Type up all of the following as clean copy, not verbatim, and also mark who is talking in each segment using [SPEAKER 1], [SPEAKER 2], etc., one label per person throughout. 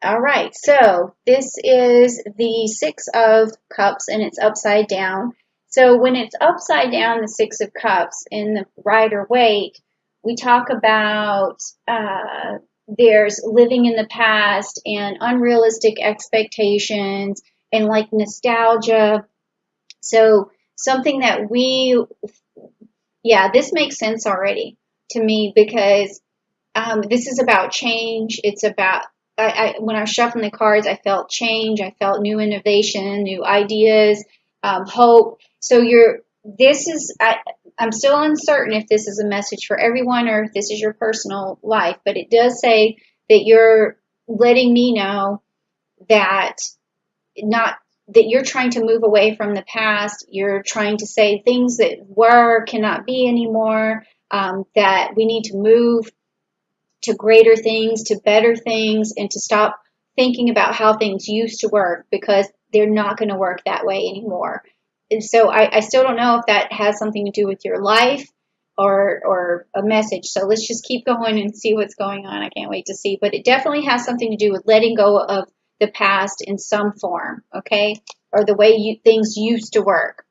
[SPEAKER 1] All right, so this is the Six of Cups and it's upside down. So when it's upside down, the Six of Cups in the Rider Waite, we talk about there's living in the past and unrealistic expectations and like nostalgia. So something that yeah, this makes sense already to me because this is about change. It's about when I was shuffling the cards, I felt change. I felt new innovation, new ideas, hope. So I'm still uncertain if this is a message for everyone or if this is your personal life, but it does say that you're letting me know that not that you're trying to move away from the past. You're trying to say things that were cannot be anymore. That we need to move to greater things, to better things, and to stop thinking about how things used to work because they're not going to work that way anymore. And so I still don't know if that has something to do with your life or a message. So let's just keep going and see what's going on. I can't wait to see. But it definitely has something to do with letting go of the past in some form, okay? Or the way things used to work.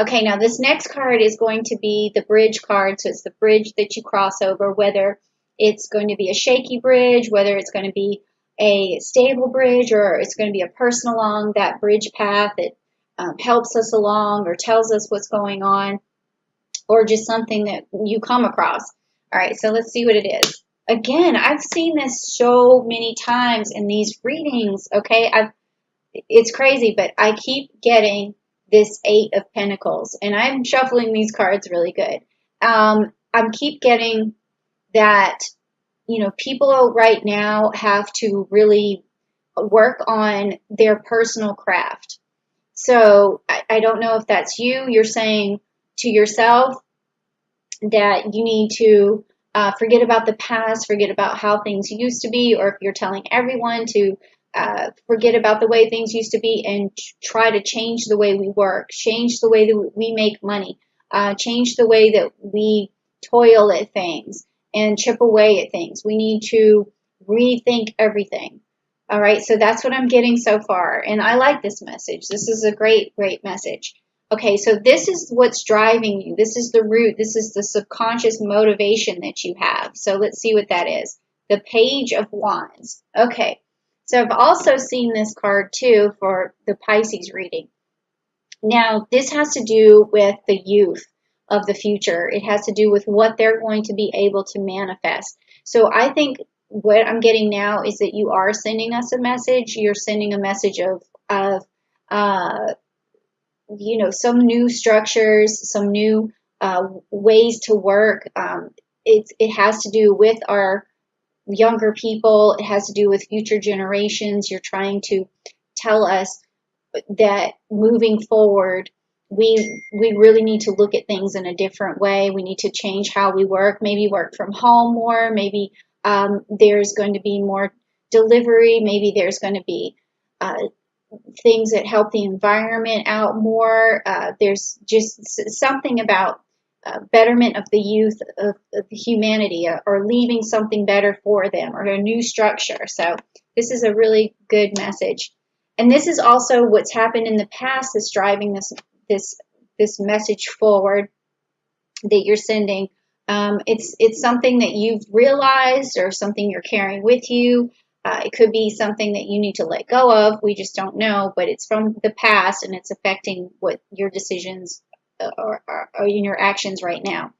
[SPEAKER 1] Okay, now this next card is going to be the bridge card. So it's the bridge that you cross over, whether it's going to be a shaky bridge, whether it's going to be a stable bridge, or it's going to be a person along that bridge path that helps us along or tells us what's going on, or just something that you come across. All right, so let's see what it is. Again, I've seen this so many times in these readings, okay? It's crazy, but I keep getting this Eight of Pentacles, and I'm shuffling these cards really good. I keep getting that, people right now have to really work on their personal craft. So I don't know if that's you. You're saying to yourself that you need to forget about the past, forget about how things used to be, or if you're telling everyone to forget about the way things used to be and try to change the way we work, change the way that we make money, change the way that we toil at things and chip away at things. We need to rethink everything. All right, so that's what I'm getting so far. And I like this message. This is a great, great message. Okay, so this is what's driving you. This is the root. This is the subconscious motivation that you have. So let's see what that is. The Page of Wands. Okay, so I've also seen this card too for the Pisces reading. Now, this has to do with the youth of the future. It has to do with what they're going to be able to manifest. So I think what I'm getting now is that you are sending us a message. You're sending a message of some new structures, some new ways to work. It has to do with our younger people. It has to do with future generations. You're trying to tell us that moving forward, we really need to look at things in a different way. We need to change how we work, maybe work from home more, maybe there's going to be more delivery, maybe there's going to be things that help the environment out more. There's just something about betterment of the youth of humanity, or leaving something better for them, or a new structure. So this is a really good message. And this is also what's happened in the past that's driving this message forward that you're sending. It's something that you've realized or something you're carrying with you. It could be something that you need to let go of. We just don't know, but it's from the past and it's affecting what your decisions are in your actions right now.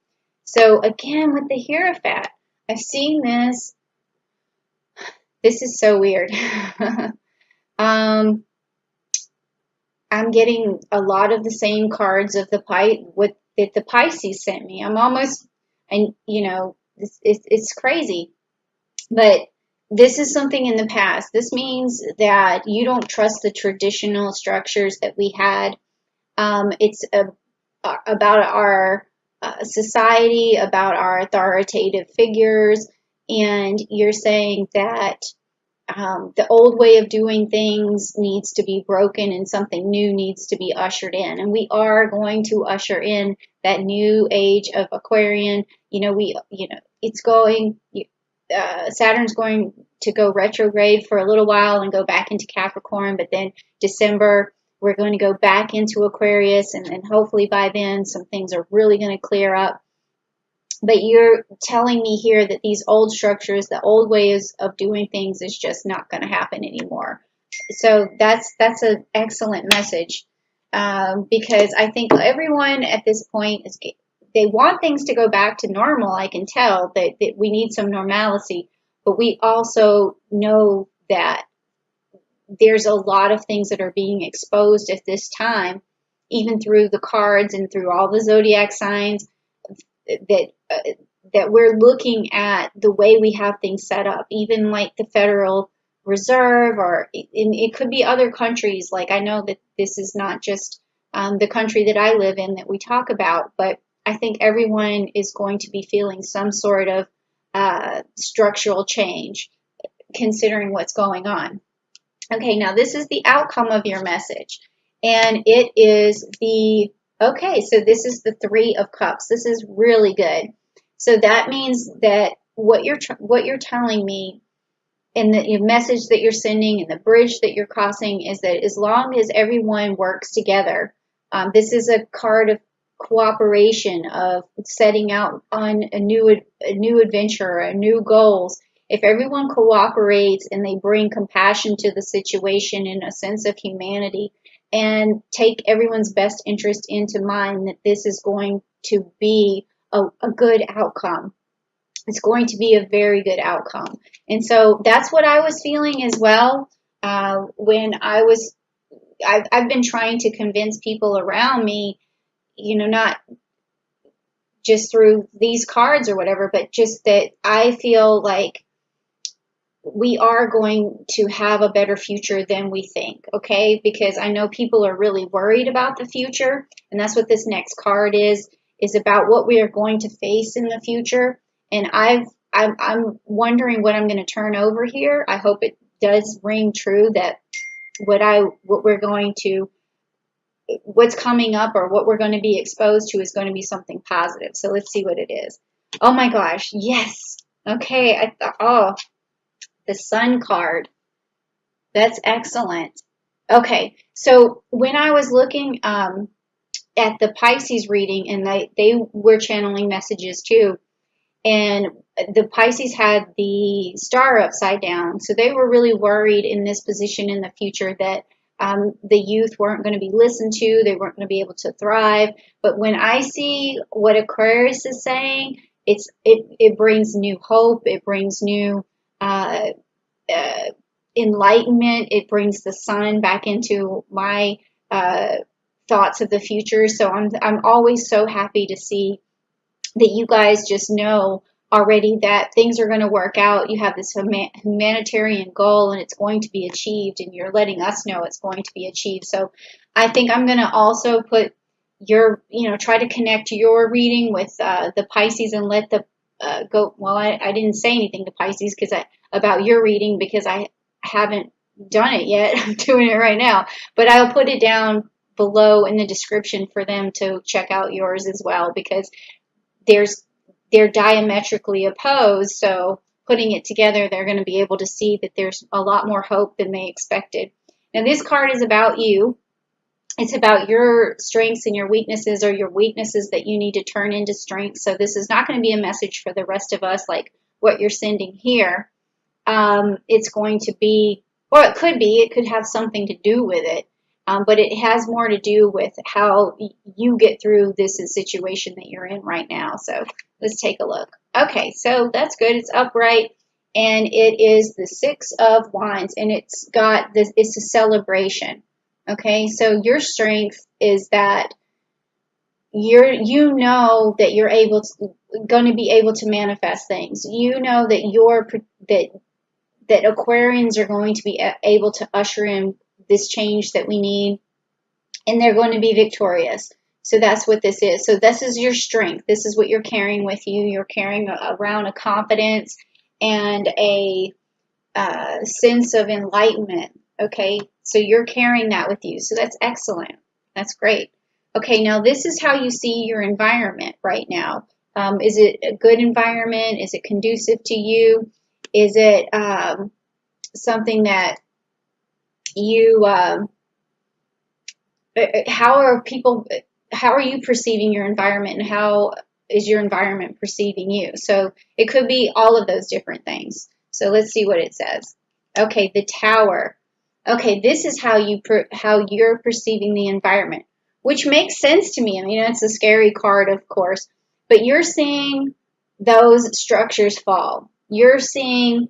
[SPEAKER 1] So again, with the Hierophant, I've seen this. This is so weird. I'm getting a lot of the same cards of that the Pisces sent me. I'm almost, and it's crazy, but this is something in the past. This means that you don't trust the traditional structures that we had. It's about our society, about our authoritative figures, and you're saying that the old way of doing things needs to be broken and something new needs to be ushered in. And we are going to usher in that new age of Aquarian. It's going. Saturn's going to go retrograde for a little while and go back into Capricorn, but then December we're going to go back into Aquarius, and hopefully by then some things are really going to clear up. But you're telling me here that these old structures, the old ways of doing things is just not going to happen anymore. So that's an excellent message, because I think everyone at this point they want things to go back to normal. I can tell that we need some normalcy, but we also know that there's a lot of things that are being exposed at this time, even through the cards and through all the zodiac signs, that we're looking at the way we have things set up, even like the Federal Reserve, or it could be other countries. Like, I know that this is not just the country that I live in that we talk about, but I think everyone is going to be feeling some sort of structural change, considering what's going on. Okay, now this is the outcome of your message, and it is okay, so this is the Three of Cups. This is really good. So that means that what you're telling me, and the message that you're sending, and the bridge that you're crossing, is that as long as everyone works together, this is a card of cooperation, of setting out on a new adventure, a new goals. If everyone cooperates and they bring compassion to the situation and a sense of humanity, and take everyone's best interest into mind, that this is going to be a good outcome. It's going to be a very good outcome. And so that's what I was feeling as well. When I've been trying to convince people around me, not just through these cards or whatever, but just that I feel like we are going to have a better future than we think, okay? Because I know people are really worried about the future, and that's what this next card is about what we are going to face in the future. And I'm wondering what I'm going to turn over here. I hope it does ring true that what's coming up, or what we're going to be exposed to, is going to be something positive. So let's see what it is. Oh my gosh, yes. Okay, I thought, the Sun card. That's excellent. Okay, so when I was looking at the Pisces reading, and they were channeling messages too, and the Pisces had the star upside down, so they were really worried in this position in the future that the youth weren't going to be listened to, they weren't going to be able to thrive. But when I see what Aquarius is saying, it brings new hope, it brings new enlightenment, it brings the sun back into my thoughts of the future. So I'm always so happy to see that you guys just know already that things are going to work out. You have this humanitarian goal, and it's going to be achieved, and you're letting us know it's going to be achieved. So I think I'm going to also put try to connect your reading with the Pisces, and let the go. Well, I didn't say anything to Pisces about your reading, because I haven't done it yet. I'm doing it right now, but I'll put it down below in the description for them to check out yours as well, because they're diametrically opposed. So putting it together, they're going to be able to see that there's a lot more hope than they expected. Now, this card is about you. It's about your strengths and your weaknesses, or your weaknesses that you need to turn into strengths. So this is not going to be a message for the rest of us like what you're sending here. It's going to be, or it could have something to do with it. But it has more to do with how you get through this situation that you're in right now. So let's take a look. Okay, so that's good. It's upright, and it is the Six of Wands, and it's a celebration. Okay, so your strength is that you know that you're going to be able to manifest things. You know that that Aquarians are going to be able to usher in this change that we need, and they're going to be victorious. So that's what this is. So this is your strength. This is what you're carrying with you. You're carrying around a confidence and a sense of enlightenment. Okay, so you're carrying that with you. So that's excellent. That's great. Okay, now this is how you see your environment right now. Is it a good environment? Is it conducive to you? Is it something that you, how are you perceiving your environment, and how is your environment perceiving you? So it could be all of those different things. So let's see what it says. Okay, the Tower. Okay, this is how you're perceiving the environment, which makes sense to me. I mean, it's a scary card, of course, but you're seeing those structures fall. You're seeing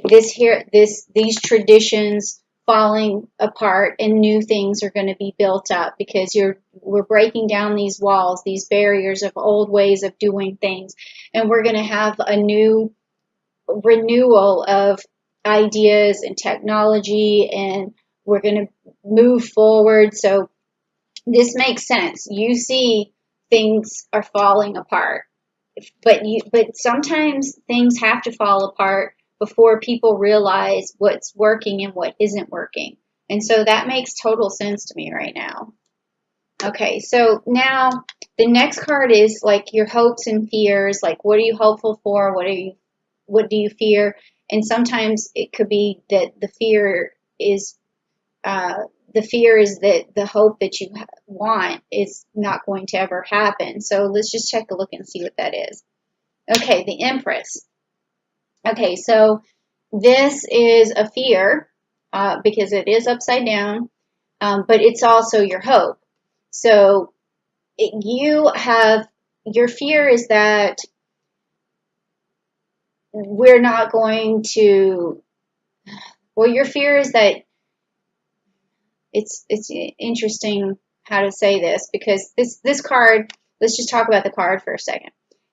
[SPEAKER 1] these traditions falling apart, and new things are going to be built up because we're breaking down these walls, these barriers of old ways of doing things, and we're going to have a new renewal of ideas and technology, and we're going to move forward. So this makes sense. You see things are falling apart, but sometimes things have to fall apart before people realize what's working and what isn't working. And so that makes total sense to me right now. Okay, so now the next card is like your hopes and fears. Like, what are you hopeful for? What do you fear? And sometimes it could be that the fear is that the hope that you want is not going to ever happen. So let's just take a look and see what that is. Okay, the Empress. Okay, so this is a fear because it is upside down, but it's also your hope. So your fear is that we're not going to, well, your fear is that it's interesting how to say this, because this card, let's just talk about the card for a second.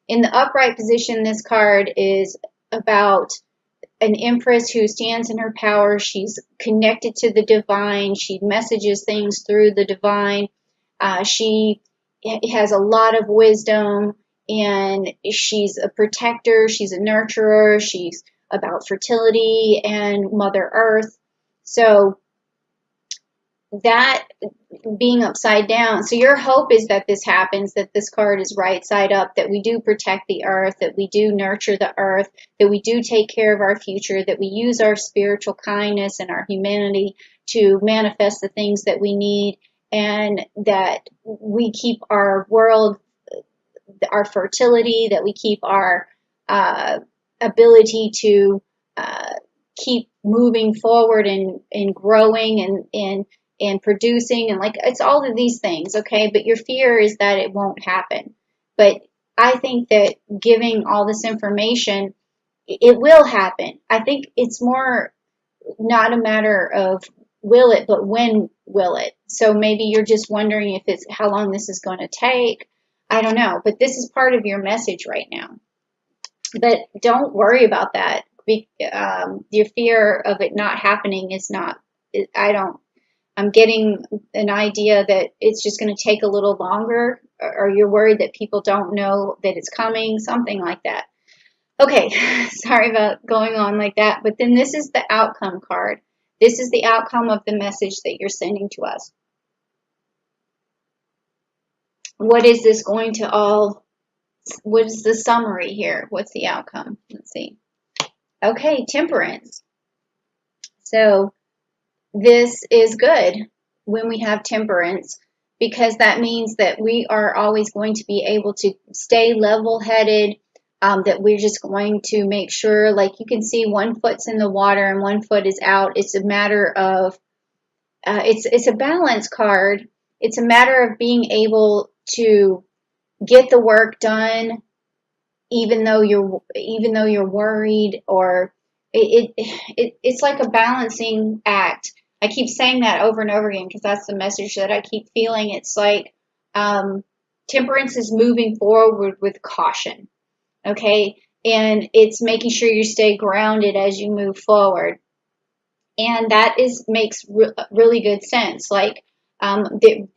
[SPEAKER 1] In the upright position, this card is about an empress who stands in her power. She's connected to the divine. She messages things through the divine. She has a lot of wisdom, and she's a protector. She's a nurturer. She's about fertility and Mother Earth. So that being upside down. So your hope is that this happens, that this card is right side up, that we do protect the earth, that we do nurture the earth, that we do take care of our future, that we use our spiritual kindness and our humanity to manifest the things that we need, and that we keep our world, our fertility, that we keep our ability to keep moving forward and growing and producing, and like, it's all of these things, okay? But your fear is that it won't happen. But I think that giving all this information, it will happen. I think it's more not a matter of will it, but when will it? So maybe you're just wondering if it's how long this is going to take. I don't know, but this is part of your message right now. But don't worry about that. Your fear of it not happening is not, I'm getting an idea that it's just going to take a little longer, or you're worried that people don't know that it's coming, something like that. Okay, sorry about going on like that, but then this is the outcome card. This is the outcome of the message that you're sending to us. What is this going to all, what is the summary here? What's the outcome? Let's see. Okay, Temperance. So this is good when we have temperance, because that means that we are always going to be able to stay level-headed, that we're just going to make sure, like you can see, one foot's in the water and one foot is out. It's a matter of, it's a balance card. It's a matter of being able to get the work done, even though you're worried, or it's like a balancing act. I keep saying that over and over again because that's the message that I keep feeling. It's like temperance is moving forward with caution, okay? And it's making sure you stay grounded as you move forward. And that makes really good sense. Like,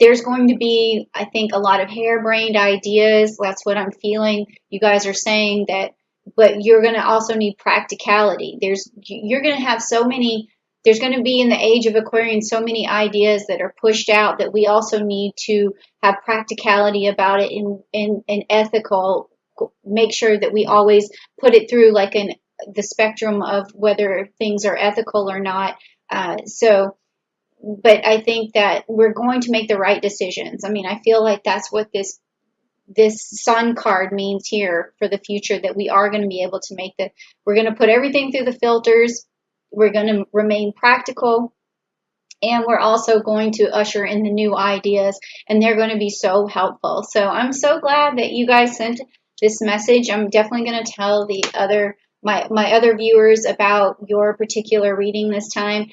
[SPEAKER 1] there's going to be, I think, a lot of harebrained ideas. That's what I'm feeling. You guys are saying that, but you're going to also need practicality. You're going to have so many, there's going to be, in the age of Aquarian, so many ideas that are pushed out, that we also need to have practicality about it, and ethical, make sure that we always put it through like the spectrum of whether things are ethical or not. But I think that we're going to make the right decisions. I mean, I feel like that's what this sun card means here for the future, that we are going to be able to we're going to put everything through the filters. We're going to remain practical, and we're also going to usher in the new ideas, and they're going to be so helpful. So I'm so glad that you guys sent this message. I'm definitely going to tell my other viewers about your particular reading this time.